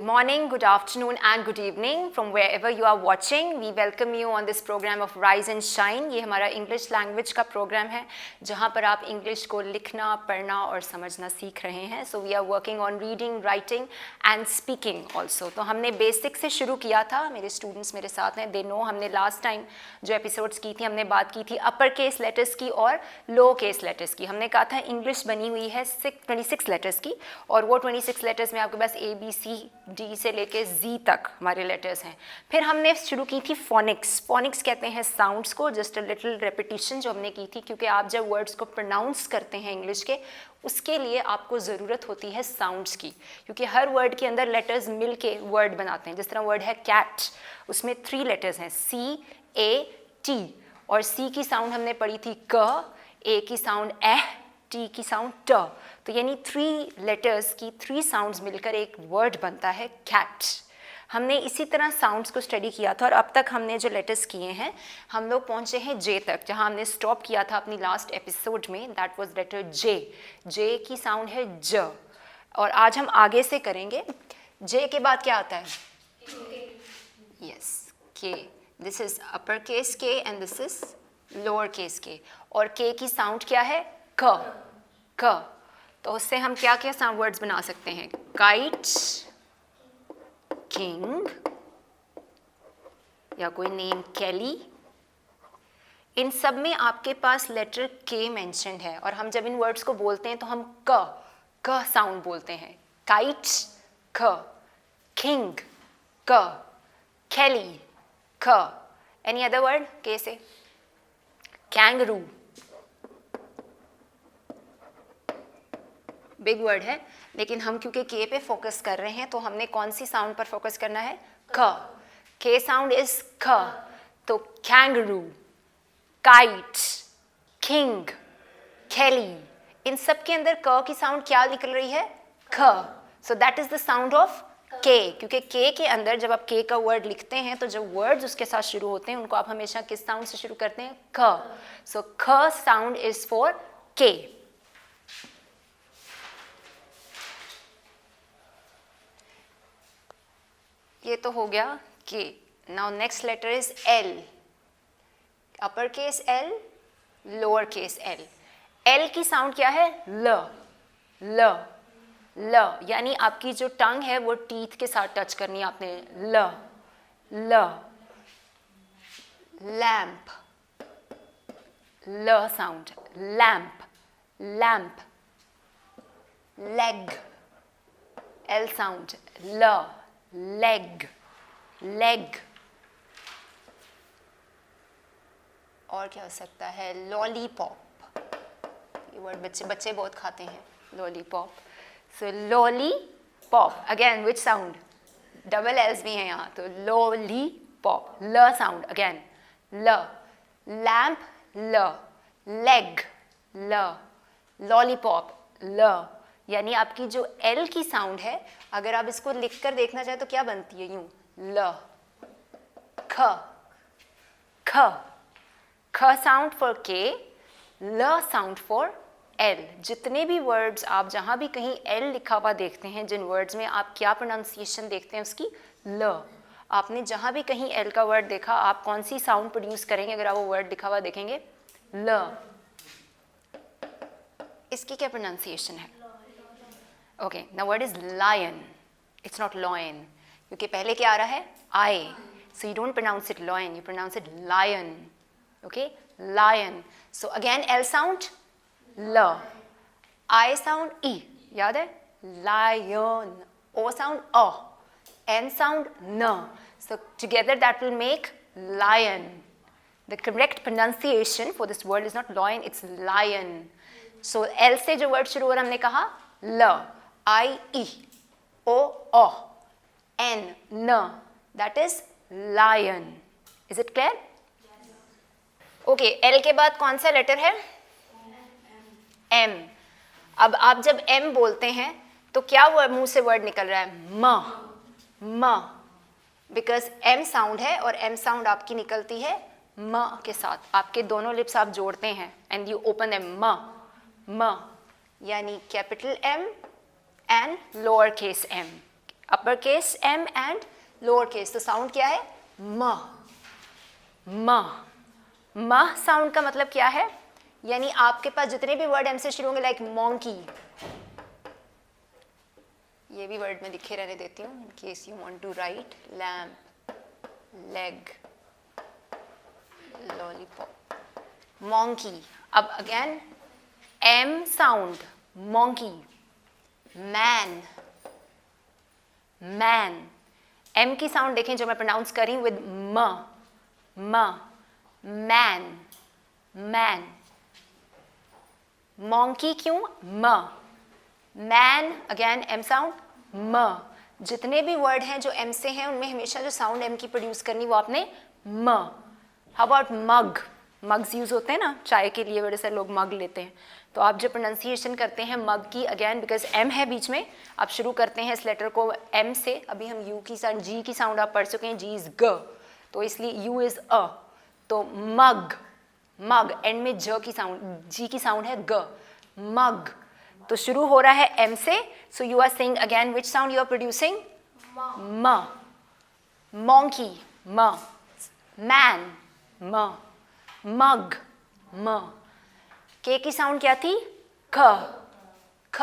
Good morning, good afternoon and good evening from wherever you are watching. We welcome you on this program of Rise and Shine. ये हमारा English language का programme है जहाँ पर आप English को लिखना, पढ़ना और समझना सीख रहे हैं. So we are working on reading, writing and speaking also. तो हमने बेसिक से शुरू किया था. मेरे स्टूडेंट्स मेरे साथ हैं, they know हमने लास्ट टाइम जो एपिसोड्स की थी हमने बात की थी अपर केस लेटर्स की और लो केस लेटर्स की. हमने कहा था इंग्लिश बनी हुई है 26 लेटर्स की और वो 26 लेटर्स में आपके पास ABCD से लेके Z तक हमारे लेटर्स हैं. फिर हमने शुरू की थी फोनिक्स. फोनिक्स कहते हैं साउंड्स को. जस्ट अ लिटिल रेपिटिशन जो हमने की थी, क्योंकि आप जब वर्ड्स को प्रोनाउंस करते हैं इंग्लिश के, उसके लिए आपको ज़रूरत होती है साउंड्स की, क्योंकि हर वर्ड के अंदर लेटर्स मिल के वर्ड बनाते हैं. जिस तरह वर्ड है कैट, उसमें 3 लेटर्स हैं CAT और C की साउंड हमने पढ़ी थी क, A की साउंड T की साउंड ट. तो यानी 3 लेटर्स की 3 साउंड्स मिलकर एक वर्ड बनता है कैट. हमने इसी तरह साउंड्स को स्टडी किया था और अब तक हमने जो लेटर्स किए हैं हम लोग पहुँचे हैं J तक, जहाँ हमने स्टॉप किया था अपनी लास्ट एपिसोड में. That was later J. J की साउंड है ज और आज हम आगे से करेंगे. J के बाद क्या आता है? Yes, K. This is upper case K and this is lower case K. और K की साउंड क्या है? क. क. तो उससे हम क्या क्या साउंड वर्ड्स बना सकते हैं? काइट, किंग या कोई नेम कैली. इन सब में आपके पास लेटर K मेंशन्ड है और हम जब इन वर्ड्स को बोलते हैं तो हम क साउंड बोलते हैं. काइट क, किंग क, कैली क. एनी अदर वर्ड K से? कैंगरू, बिग वर्ड है, लेकिन हम क्योंकि K पे फोकस कर रहे हैं तो हमने कौन सी साउंड पर फोकस करना है? क. K साउंड इज क. तो कैंगरू, काइट, किंग, कैली, इन सब के अंदर क की साउंड क्या निकल रही है? ख. So that is the sound of K. क्योंकि K के अंदर जब आप K का वर्ड लिखते हैं तो जो वर्ड्स उसके साथ शुरू होते हैं उनको आप हमेशा किस साउंड से शुरू करते हैं? ख. सो ख साउंड इज फॉर K. ये तो हो गया K. Now next letter is L. Upper case L, lower case L. L की साउंड क्या है? ल. ल. ल यानी आपकी जो टंग है वो टीथ के साथ टच करनी है आपने. ल. ल. लैम्प, ल sound. Lamp, lamp. Leg, L sound. ल. Leg, leg. और क्या हो सकता है? लॉलीपॉप. ये वर्ड बच्चे बहुत खाते हैं, lollipop. So lollipop. Again which sound? Double else भी हैं यहाँ, तो लॉलीपॉप. ल साउंड अगेन. ल. लैम्प ल. लेग ल. लॉलीपॉप ल. यानी आपकी जो L की साउंड है, अगर आप इसको लिख कर देखना चाहें तो क्या बनती है? यूं ल. ख. ख. ख साउंड फॉर K, ल साउंड फॉर L. जितने भी वर्ड्स आप जहां भी कहीं L लिखा हुआ देखते हैं, जिन वर्ड्स में आप क्या प्रोनाउंसिएशन देखते हैं उसकी? ल. आपने जहां भी कहीं L का वर्ड देखा, आप कौन सी साउंड प्रोड्यूस करेंगे अगर आप वो वर्ड लिखा हुआ देखेंगे? ल. इसकी क्या प्रोनाउंसिएशन है? Okay, the word is lion. It's not lion, क्योंकि पहले क्या आ रहा है? I. So you don't pronounce it lion, you pronounce it lion. Okay, lion. So again L sound ल. I साउंड E, याद है? लायन. O साउंड अ. N साउंड न. So together that will make lion. The correct pronunciation for this word is not loin, it's lion. So L से जो word शुरू हो रहा हमने कहा ल. I E. O a. N न. That is lion. Is it clear? Okay, L के बाद कौन सा लेटर है? M. अब आप जब M बोलते हैं तो क्या मुंह से वर्ड निकल रहा है? म. बिकॉज M साउंड है और M साउंड आपकी निकलती है म के साथ. आपके दोनों लिप्स आप जोड़ते हैं एंड यू ओपन एम. म. यानी capital M and lower case M. Upper case M and lower case. तो साउंड क्या है? म। म। म साउंड का मतलब क्या है? यानी आपके पास जितने भी वर्ड एम से शुरू होंगे, लाइक मॉन्की, ये भी वर्ड में लिखे रहने देती हूँ in case you want to write, lamp, leg, lollipop, monkey. अब again M sound, monkey, man, man. M की साउंड देखें जो मैं प्रोनाउंस कर रही हूँ विद म, म, मैन, मैन। मॉन्की क्यों? म। मैन अगेन एम साउंड, म। जितने भी वर्ड हैं जो एम से हैं उनमें हमेशा जो साउंड एम की प्रोड्यूस करनी वो आपने म। How about mug? Mugs use होते हैं ना चाय के लिए, बड़े सारे लोग मग लेते हैं, तो आप जो प्रोनाउंसिएशन करते हैं मग की, अगेन बिकॉज एम है बीच में, आप शुरू करते हैं इस लेटर को एम से। अभी हम यू की साउंड, जी की साउंड आप पढ़ चुके हैं, जी इज ग, तो इसलिए यू इज अ, तो मग, मग एंड में ज की साउंड, जी की साउंड है ग, मग। तो शुरू हो रहा है एम से, so you are saying again which sound you are producing? म। मॉन्की, म। मैन, म। मग, म। के की साउंड क्या थी? ख, ख,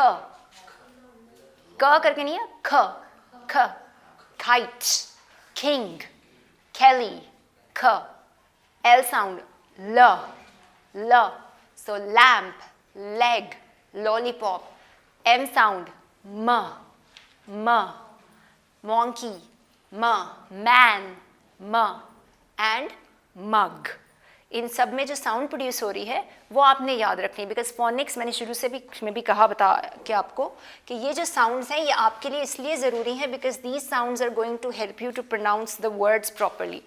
क करके नहीं है, ख, ख। काइट, किंग, केली, ख। एल साउंड, ल, ल, so lamp, leg, lollipop. M sound, म, म, मॉन्की, म, मैन, म, एंड मग। इन सब में जो साउंड प्रोड्यूस हो रही है वो आपने याद रखनी है, बिकॉज फोनिक्स मैंने शुरू से भी मैं भी कहा बता के आपको कि ये जो साउंड्स हैं ये आपके लिए इसलिए ज़रूरी हैं because these sounds are going to help you to pronounce the words properly.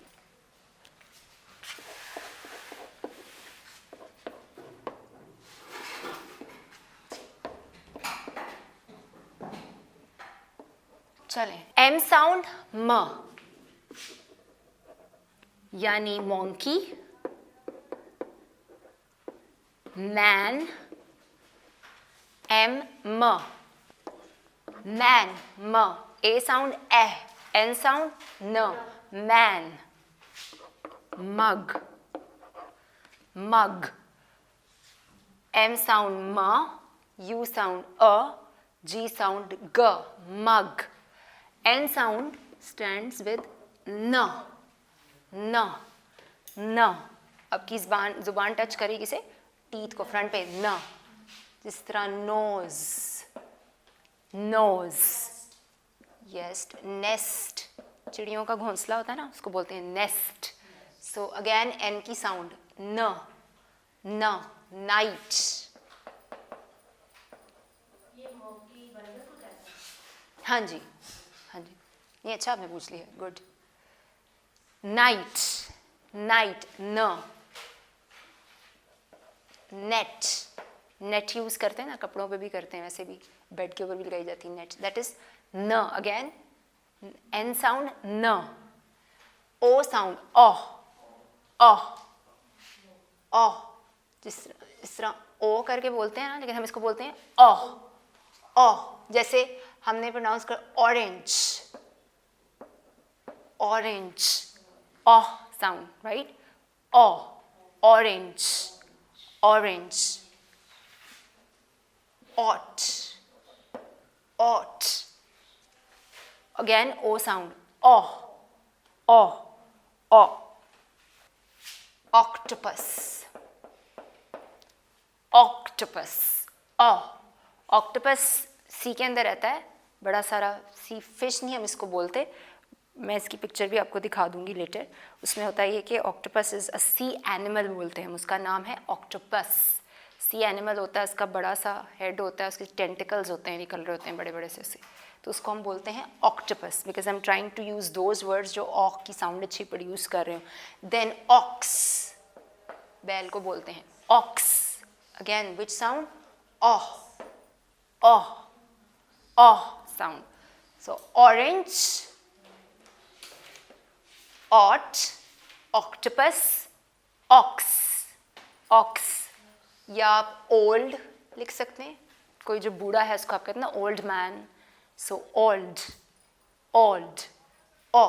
चलें, एम साउंड म, यानी मॉन्की, मैन, एम म, मैन, म। ए साउंड ए, एन साउंड न, man, mug, mug. M sound म, यू साउंड अ, जी साउंड ग, mug. N sound stands with न, न, न। अब की जुबान टच करेगी से टीथ को फ्रंट पे, न। जिस तरह नोज, नोज, यस। नेस्ट, चिड़ियों का घोंसला होता है ना, उसको बोलते हैं नेस्ट। सो अगेन एन की साउंड न, न, नाइट। हाँ जी, हाँ जी, ये अच्छा आपने पूछ लिया, गुड। नाइट, नाइट, न। नेट, नेट यूज करते हैं ना, कपड़ों पे भी करते हैं, वैसे भी बेड के ऊपर भी लगाई जाती है नेट, दैट इज न। अगेन एन साउंड न। ओ साउंड ऑ, ऑ, ऑ। जिस तरह ओ करके बोलते हैं ना, लेकिन हम इसको बोलते हैं ऑ, ऑ। जैसे हमने प्रोनाउंस कर ऑरेंज, ऑरेंज, ऑ साउंड, राइट? ऑ, orange, orange. ought, ought. Again O sound, oh, oh, oh. Octopus, octopus, oh. Octopus सी के अंदर रहता है, बड़ा सारा सी फिश नहीं हम इसको बोलते, मैं इसकी पिक्चर भी आपको दिखा दूंगी लेटर। उसमें होता है ये कि octopus is a sea animal बोलते हैं हम, उसका नाम है ऑक्टोपस। सी एनिमल होता है, उसका बड़ा सा हेड होता है, उसके टेंटिकल्स होते हैं, निकल रहे होते हैं बड़े बड़े से उससे, तो उसको हम बोलते हैं octopus, because I am trying to use those words जो ऑक की साउंड अच्छी प्रोड्यूस कर रहे हो। देन ऑक्स, बैल को बोलते हैं ऑक्स। Again which sound? ऑह, ऑह, ऑह sound. So orange, ought, octopus, ox, ox। या आप old लिख सकते हैं, कोई जो बूढ़ा है उसको आप कहते हैं ना old man, so old, old, o.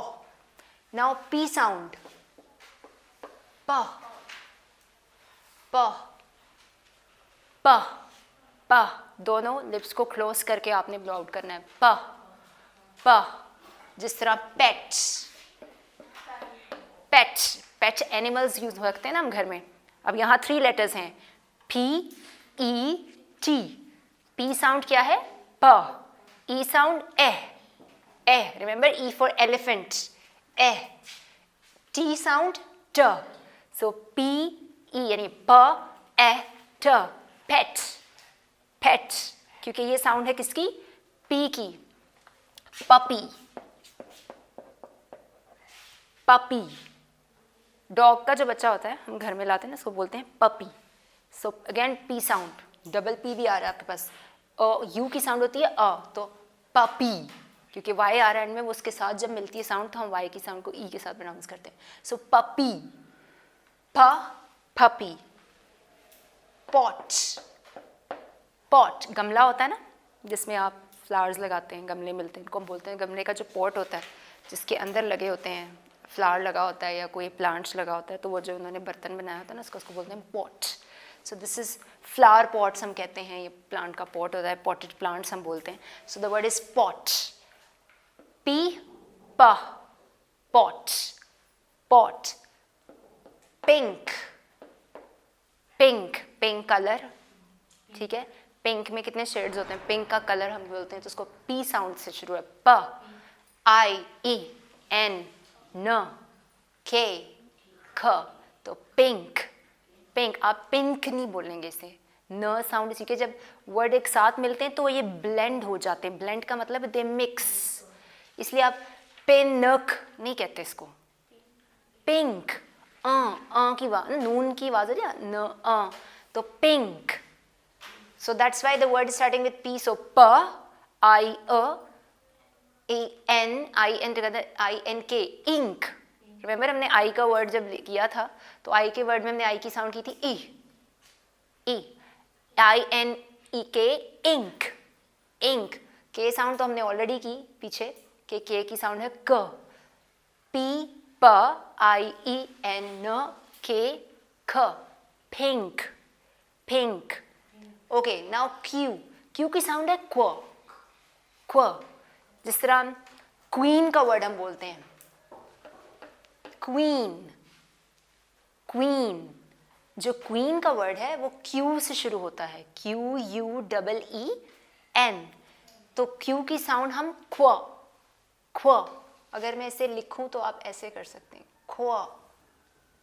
Now P sound, pa, pa, pa, pa. दोनों लिप्स को क्लोज करके आपने ब्लो आउट करना है, pa, pa. जिस तरह pets, pets, pet animals use हो सकते हैं ना हम घर में. अब यहाँ 3 लेटर्स हैं, P, E, T. P sound क्या है? प. E sound A. Remember E for elephant, A. T sound ट. So P, E यानी प, ए, ट. Pet, pet. क्योंकि ये साउंड है किसकी? P की. Puppy, puppy. डॉग का जो बच्चा होता है हम घर में लाते हैं ना, उसको बोलते हैं puppy. So again P sound, double P भी आ रहा है आपके पास. यू की साउंड होती है अ, तो पपी. क्योंकि वाई आ रहा है एंड में, वो उसके साथ जब मिलती है साउंड तो हम वाई की साउंड को ई के साथ प्रोनाउंस करते हैं. सो पपी, प, पपी. पॉट, पॉट गमला होता है ना जिसमें आप फ्लावर्स लगाते हैं, गमले मिलते हैं, इनको हम बोलते हैं गमले का जो पॉट होता है जिसके अंदर लगे होते हैं फ्लावर लगा होता है या कोई प्लांट्स लगा होता है, तो वो जो उन्होंने बर्तन बनाया होता है ना उसको बोलते हैं pot. So this is flower pots हम कहते हैं, ये प्लांट का पॉट होता है, पॉटेड प्लांट्स हम बोलते हैं. So the word is pot. P, प, pot, pot. Pink, pink, pink colour. ठीक है, पिंक में कितने शेड्स होते हैं? पिंक का कलर हम बोलते हैं, तो उसको पी साउंड से शुरू है. प, आई, ई, एन, न, के, ख. तो पिंक, पिंक. आप पिंक नहीं बोलेंगे इसे, न साउंड. इसी के जब वर्ड एक साथ मिलते हैं तो ये ब्लेंड हो जाते हैं. ब्लेंड का मतलब दे मिक्स, इसलिए आप पिनक नहीं कहते इसको. पिंक, की नून की आवाज है न, तो pink. So that's why the word starting with P. So प, I, N together, INK, ink. Remember हमने आई का वर्ड जब किया था तो आई के वर्ड में हमने आई की साउंड की थी ई. INEK, ink, ink. K sound तो हमने ऑलरेडी की पीछे, के की साउंड है क. पी, प, IEN, के, ख. Pink, pink. Okay, now Q की साउंड है क्व, क्व. जिस तरह क्वीन का वर्ड हम बोलते हैं, क्वीन, क्वीन. जो क्वीन का वर्ड है वो क्यू से शुरू होता है, QUEEN. तो क्यू की साउंड हम क्व, क्व. अगर मैं इसे लिखूं तो आप ऐसे कर सकते हैं, क्व,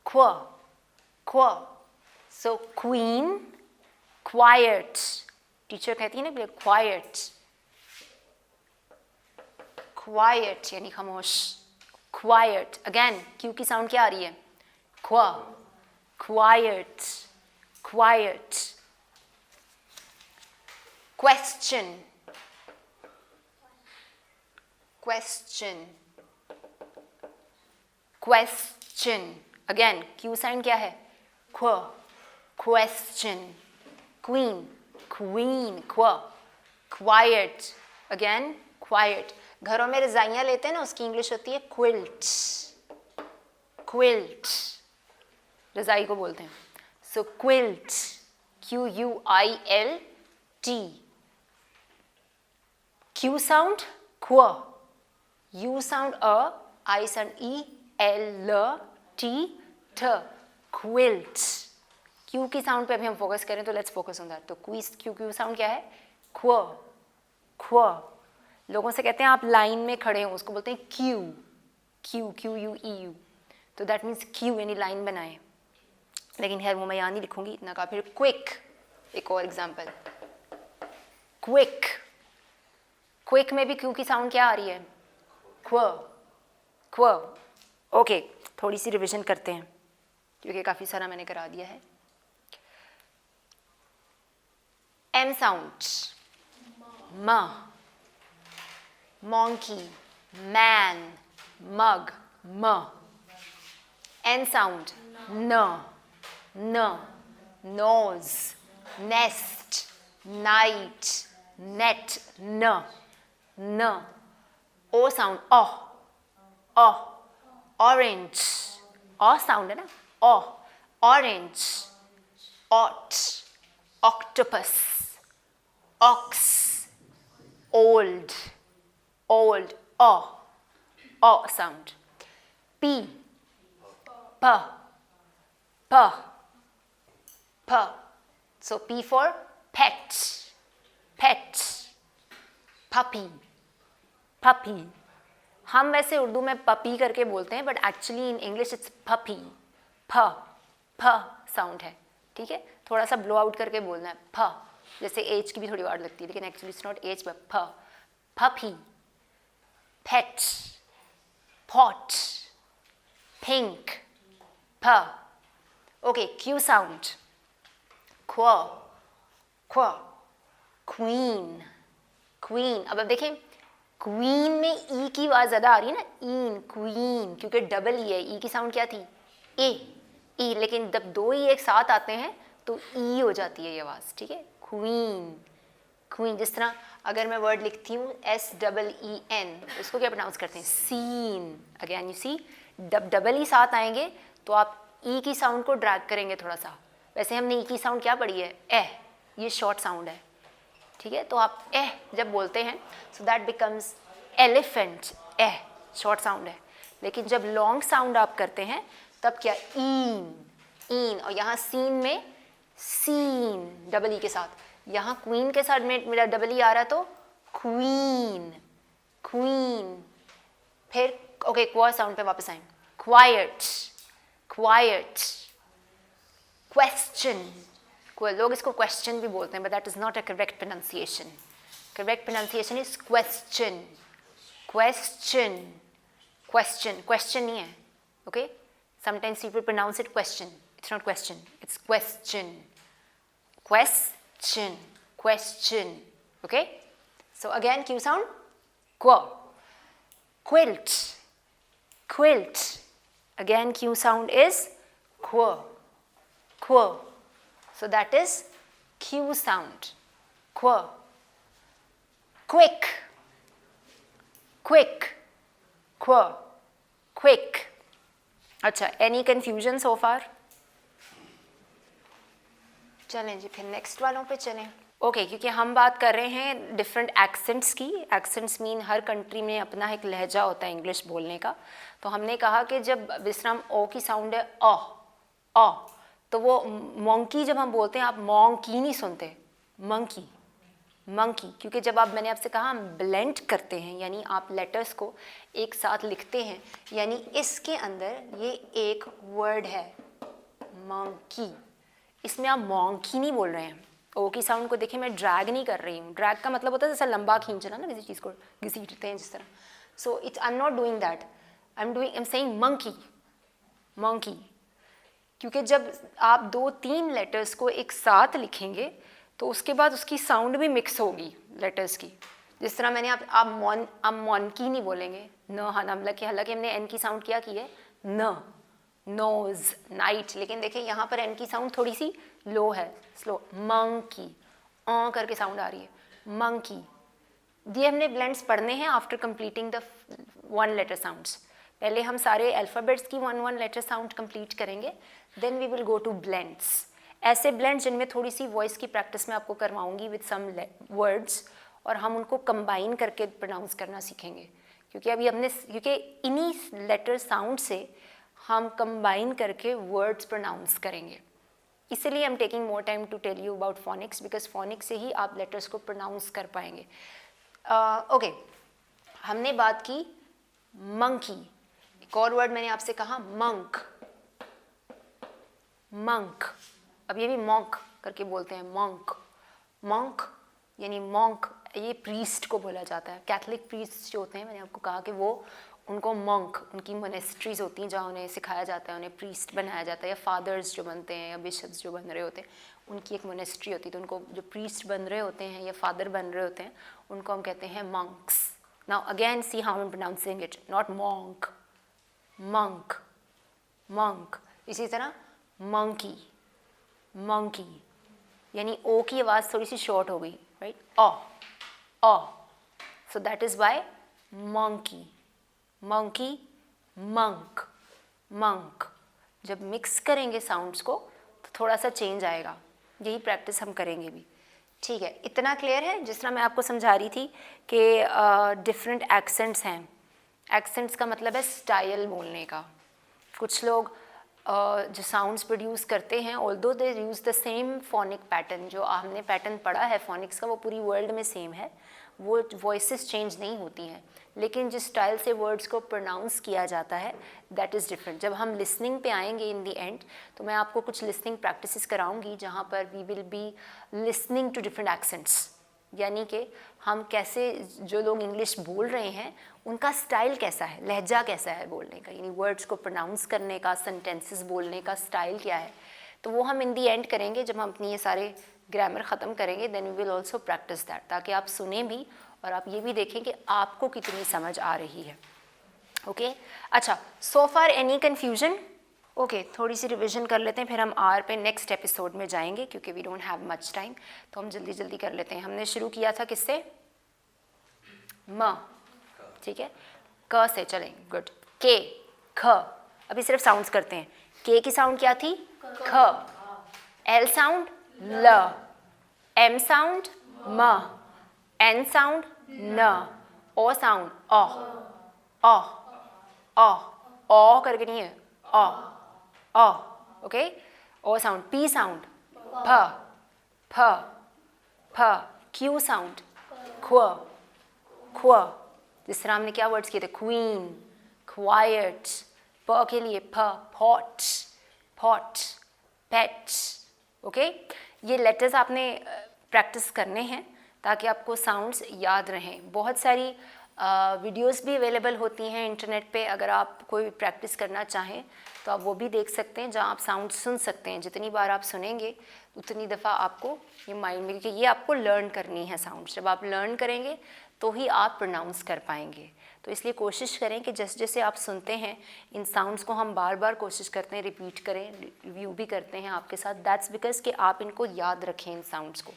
क्व, क्व. सो क्वीन, क्वाइट. टीचर कहती है ना क्वाइट, क्वाइट यानी खामोश. क्वाइट. अगेन क्यू की साउंड क्या आ रही है? क्व, quite, quite. Question, question, question. Again Q sound क्या है? क्व, क्वेश्चन. क्वीन, क्वीन, क्व. Quite, again quite. घरों में रजाइयाँ लेते हैं ना, उसकी इंग्लिश होती है क्विल्ट, क्विल्ट. रजाई को बोलते हैं. सो क्विल्ट, QUILT. क्यू साउंड क्व, you sound a, I sound E, LT, ट. क्विल्ट. क्यू की साउंड पे अभी हम फोकस करें तो लेट्स फोकस ऑन दैट. तो क्यू साउंड क्या है? क्व, क्व. लोगों से कहते हैं आप लाइन में खड़े हो, उसको बोलते हैं क्यू, QUEU. तो दैट मीन्स क्यू यानी लाइन बनाए. लेकिन खैर वो मैं यहाँ नहीं लिखूंगी इतना का. फिर क्विक, एक और एग्जाम्पल, क्विक. क्विक में भी क्यू की साउंड क्या आ रही है? क्व, क्व. ओके, थोड़ी सी रिविजन करते हैं क्योंकि काफ़ी सारा मैंने करा दिया है. M साउंड, म, monkey, man, mug, m. N sound, n, nose, nest, night, net, n. O sound, O, orange, O sound है ना, O, orange, ought, octopus, ox, old, old, O sound, P, प, प, प, so P for pet, pet, puppy, puppy. हम वैसे उर्दू में puppy करके बोलते हैं, but actually in English it's puppy, फ, फ साउंड है, ठीक है, थोड़ा सा ब्लो आउट करके बोलना है, फ, जैसे एज की भी थोड़ी वर्ड लगती है, लेकिन actually it's not as but फ, पपी, पेट, पॉट, पिंक, फ, ओके, क्यू साउंड, क्व, क्व, क्वीन, क्वीन, अब देखें क्वीन में ई की आवाज ज़्यादा आ रही है ना, ईन, क्वीन, क्योंकि डबल ई है, ई की साउंड क्या थी, ए, ई, लेकिन जब दो ई एक साथ आते हैं तो ई हो जाती है ये आवाज़, ठीक है, क्वीन, क्वीन, जिस तरह अगर मैं वर्ड लिखती हूँ SEEN, उसको क्या प्रोनाउंस करते हैं, seen, again you see, double E साथ आएंगे तो आप ई की साउंड को ड्रैग करेंगे थोड़ा सा, वैसे हमने ई की साउंड क्या पढ़ी है, ये शॉर्ट साउंड है, ठीक है, तो आप जब बोलते हैं so that becomes elephant, short sound है, लेकिन जब लॉन्ग साउंड आप करते हैं तब क्या, ईन, ईन, और यहाँ सीन में सीन डबल ई के साथ, यहाँ क्वीन के साथ में मेरा डबल ई आ रहा तो क्वीन, क्वीन, फिर ओके क्वा साउंड पे वापस आए, क्वाइट, क्वाइट, क्वेश्चन, लोग इसको क्वेश्चन भी बोलते हैं, but that is not a correct pronunciation, correct pronunciation is question, question, question, question नहीं है, okay, sometimes people pronounce it question, it's not question, it's question, question, question, okay, so again Q sound, क्व, quilt, quilt, again Q sound is quo, quo, so that is Q sound, quo, quick, quick, quo, quick. अच्छा, any confusion so far? चलें जी, फिर next वालों पे चलें। Okay, क्योंकि हम बात कर रहे हैं डिफरेंट एक्सेंट्स की, एक्सेंट्स मीन हर कंट्री में अपना एक लहजा होता है इंग्लिश बोलने का, तो हमने कहा कि जब विश्राम ओ की साउंड है अ, तो वो मंकी जब हम बोलते हैं आप मॉन्की नहीं सुनते, मंकी, मंकी, क्योंकि जब आप, मैंने आपसे कहा हम ब्लेंड करते हैं, यानी आप लेटर्स को एक साथ लिखते हैं, यानी इसके अंदर ये एक वर्ड है मंकी, इसमें आप मॉन्की नहीं बोल रहे हैं, ओ की साउंड को देखिए मैं ड्रैग नहीं कर रही हूँ, ड्रैग का मतलब होता है जैसे लंबा खींचना ना, किसी चीज़ को घसीटते हैं जिस तरह, so it's I am not doing that, I am saying monkey, monkey, क्योंकि जब आप 2-3 लेटर्स को एक साथ लिखेंगे तो उसके बाद उसकी साउंड भी मिक्स होगी लेटर्स की, जिस तरह मैंने आप मॉनकी नहीं बोलेंगे, न, हालांकि हमने एन की साउंड क्या की है, न, नोज, नाइट, लेकिन देखिए यहाँ पर एन की साउंड थोड़ी सी लो है, स्लो, मंकी, करके साउंड आ रही है, मंकी, ये हमने ब्लेंड्स पढ़ने हैं after completing the 1 letter sounds, पहले हम सारे अल्फ़ाबेट्स की 1 लेटर साउंड कंप्लीट करेंगे, then we will go to blends, ऐसे ब्लेंड्स जिनमें थोड़ी सी वॉइस की प्रैक्टिस मैं आपको करवाऊंगी विद सम वर्ड्स, और हम उनको कंबाइन करके प्रोनाउंस करना सीखेंगे, क्योंकि अभी क्योंकि इन्हीं लेटर साउंड से हम कंबाइन करके वर्ड्स प्रोनाउंस करेंगे, इसलिए I am taking more time to tell you about phonics, because phonics से ही आप लेटर्स को प्रोनाउंस कर पाएंगे। ओके, हमने बात की मंकी, एक और वर्ड मैंने आपसे कहा मंक, मंक, अब ये भी मॉन्क करके बोलते हैं, मॉन्क, मॉन्क यानी मॉन्क, ये प्रीस्ट को बोला जाता है, कैथलिक प्रीस्ट जो होते हैं, मैंने आपको कहा कि वो उनको मॉन्क, उनकी मोनेस्ट्रीज होती हैं जहाँ उन्हें सिखाया जाता है, उन्हें प्रीस्ट बनाया जाता है, या फादर्स जो बनते हैं या बिशप्स जो बन रहे होते हैं उनकी एक मोनेस्ट्री होती है, तो उनको जो प्रीस्ट बन रहे होते हैं या फादर बन रहे होते हैं उनको हम कहते हैं Monks. Now again see how I am pronouncing it, not monk, monk, monk, इसी तरह मंकी, मंकी, यानी ओ की आवाज़ थोड़ी सी शॉर्ट हो गई, right, so that is why monkey, monkey, monk, monk। जब मिक्स करेंगे साउंड्स को तो थोड़ा सा चेंज आएगा, यही प्रैक्टिस हम करेंगे भी। ठीक है, इतना क्लियर है? जिस तरह मैं आपको समझा रही थी कि डिफरेंट एक्सेंट्स हैं। एक्सेंट्स का मतलब है स्टाइल बोलने का। कुछ लोग जो साउंड्स प्रोड्यूस करते हैं, although they use the same phonic pattern, जो हमने पैटर्न पढ़ा है फोनिक्स का वो पूरी वर्ल्ड में सेम है, वो वॉइसेस चेंज नहीं होती हैं, लेकिन जिस स्टाइल से वर्ड्स को प्रोनाउंस किया जाता है दैट इज़ डिफरेंट। जब हम लिसनिंग पे आएंगे इन द एंड तो मैं आपको कुछ लिसनिंग प्रैक्टिसेस कराऊंगी जहाँ पर we will be listening to different accents, यानी कि हम कैसे, जो लोग इंग्लिश बोल रहे हैं उनका स्टाइल कैसा है, लहजा कैसा है बोलने का, यानी वर्ड्स को प्रोनाउंस करने का, सेंटेंसेस बोलने का स्टाइल क्या है, तो वो हम इन दी एंड करेंगे जब हम अपनी ये सारे ग्रामर ख़त्म करेंगे। Then we will also practise that, ताकि आप सुने भी और आप ये भी देखें कि आपको कितनी समझ आ रही है। ओके अच्छा, सो फार एनी कन्फ्यूजन? ओके, थोड़ी सी रिविजन कर लेते हैं, फिर हम आर पे नेक्स्ट एपिसोड में जाएंगे क्योंकि we don't have much time, तो हम जल्दी जल्दी कर लेते हैं। हमने शुरू किया था किससे? म, ठीक है, क से चलें, गुड। के, ख, अभी सिर्फ साउंड्स करते हैं। के की साउंड क्या थी? ख। एल साउंड ल, एम साउंड म, एन साउंड न, ओ साउंड अ, ओ करके नहीं है, अ, ओके। ओ साउंड, पी साउंड फ, फ, फ, क्यू साउंड ख्व, ख्व। जिस तरह हमने क्या वर्ड्स किए थे? क्वीन, क्वाइट, प के लिए फ, पॉट, पॉट, पेट, ओके। ये लेटर्स आपने प्रैक्टिस करने हैं ताकि आपको साउंड्स याद रहें। बहुत सारी वीडियोस भी अवेलेबल होती हैं इंटरनेट पे, अगर आप कोई प्रैक्टिस करना चाहें तो आप वो भी देख सकते हैं, जहाँ आप साउंड सुन सकते हैं। जितनी बार आप सुनेंगे उतनी दफ़ा आपको ये माइंड में, क्योंकि ये आपको लर्न करनी है साउंड्स। जब आप लर्न करेंगे तो ही आप प्रोनाउंस कर पाएंगे। तो इसलिए कोशिश करें कि जैसे जैसे आप सुनते हैं इन साउंड्स को हम बार बार कोशिश करते हैं रिपीट करें, रिव्यू भी करते हैं आपके साथ। दैट्स बिकॉज कि आप इनको याद रखें इन साउंड्स को।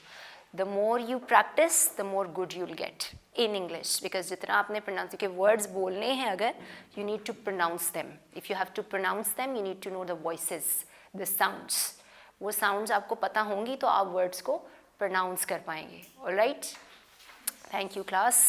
The more you practise the more good you will get in English, because जितना आपने प्रोनाउंस के वर्ड्स बोलने हैं, अगर you need to pronounce them, if you have to pronounce them you need to know the voices, the sounds. वो sounds आपको पता होंगी तो आप वर्ड्स को प्रोनाउंस कर पाएंगे। Alright, thank you class.